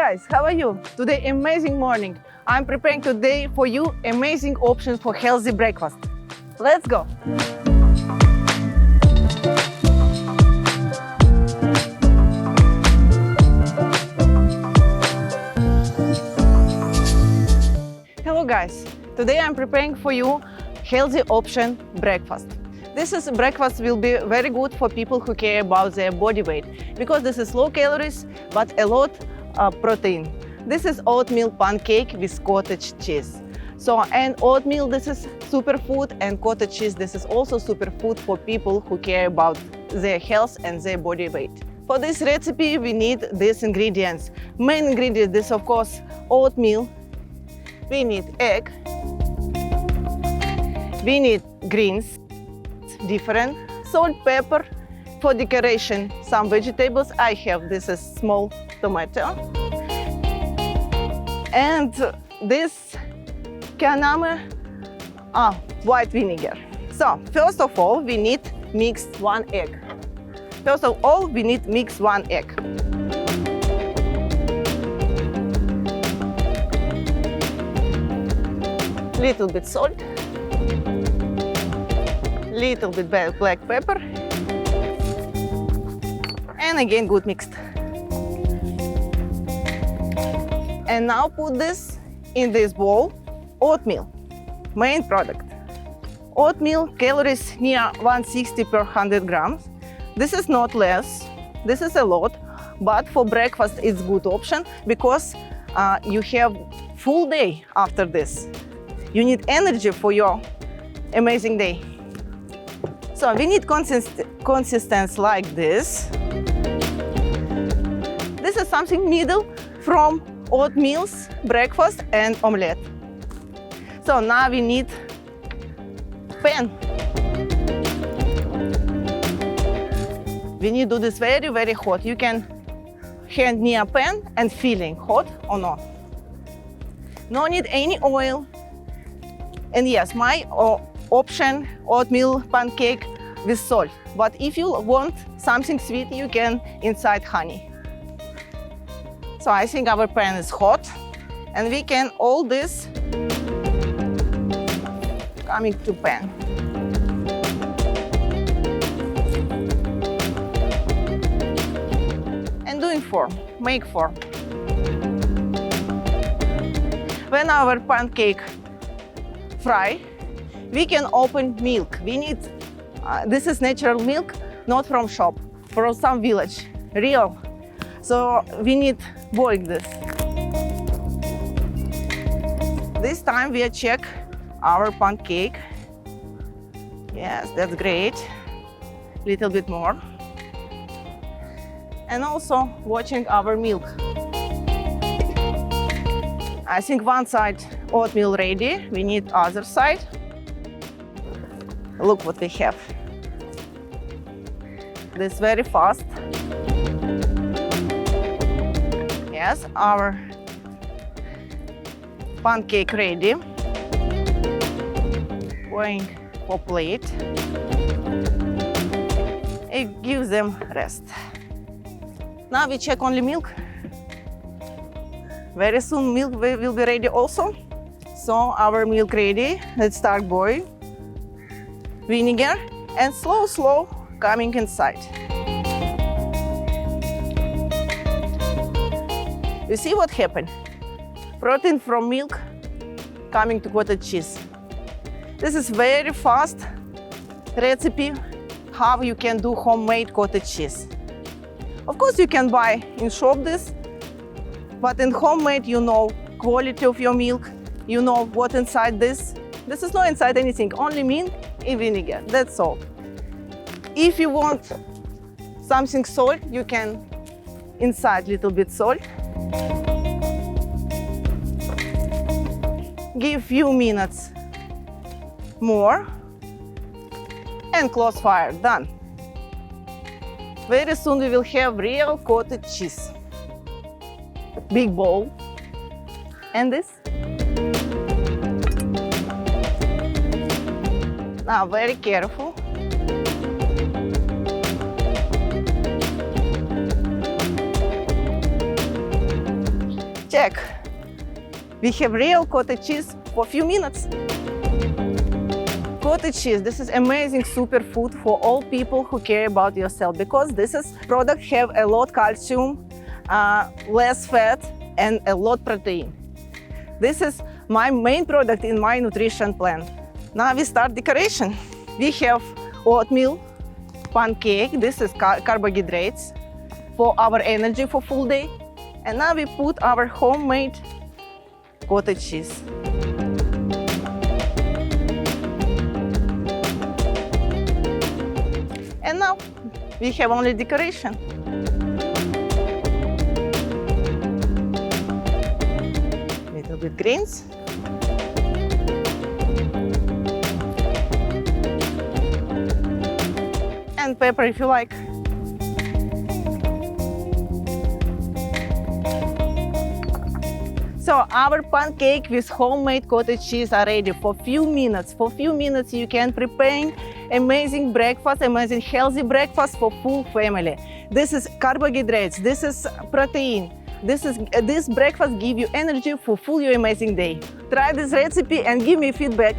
guys, how are you? Today amazing morning. I'm preparing today for you amazing options for healthy breakfast. Let's go. Hello guys, today I'm preparing for you healthy option breakfast. This breakfast will be very good for people who care about their body weight because this is low calories but a lot of protein. This is oatmeal pancake with cottage cheese. And oatmeal, this is superfood, and cottage cheese, this is also superfood for people who care about their health and their body weight. For this recipe, we need these ingredients. Main ingredients, this of course oatmeal. We need egg. We need greens, different, salt, pepper. For decoration, some vegetables. I have this is small tomato. And this 𝘄𝗶𝗵 white vinegar. So first of all, we need mix one egg. Little bit salt, little bit black pepper, and again good mixed. And now put this in this bowl. Oatmeal, main product. Oatmeal calories near 160 per 100 grams. This is not less, this is a lot, but for breakfast it's good option because you have full day after this. You need energy for your amazing day. So we need consistency like this. This is something middle from oatmeal's breakfast and omelette. So now we need pan. We need to do this very, very hot. You can hand near pan and feeling hot or not. No need any oil. And yes, my option, oatmeal pancake with salt. But if you want something sweet, you can inside honey. So I think our pan is hot, and we can all this coming to pan. And doing form, make form. When our pancake fry, we can open milk. We need, this is natural milk, not from shop, from some village, real. So we need boil this. This time we check our pancake. Yes, that's great. Little bit more. And also watching our milk. I think one side oatmeal ready. We need other side. Look what we have. This very fast. Yes, our pancake ready. Going for plate. And give them rest. Now we check only milk. Very soon milk will be ready also. So our milk ready. Let's start boil. Vinegar and slow coming inside. You see what happened? Protein from milk coming to cottage cheese. This is very fast recipe how you can do homemade cottage cheese. Of course you can buy in shop this, but in homemade you know quality of your milk, you know what inside this. This is not inside anything, only milk and vinegar, that's all. If you want something salt, you can inside little bit salt. Give few minutes more and close fire, done. Very soon we will have real cottage cheese. Big bowl. And this. Now very careful. check. We have real cottage cheese for a few minutes. Cottage cheese, this is amazing superfood for all people who care about yourself, because this is product have a lot calcium, less fat, and a lot protein. This is my main product in my nutrition plan. Now we start decoration. We have oatmeal, pancake, this is carbohydrates for our energy for full day. And now we put our homemade cottage cheese. And now we have only decoration. Little bit greens. And pepper if you like. So our pancake with homemade cottage cheese are ready for few minutes. For few minutes you can prepare amazing breakfast, amazing healthy breakfast for full family. This is carbohydrates, this is protein. This breakfast give you energy for full your amazing day. Try this recipe and give me feedback.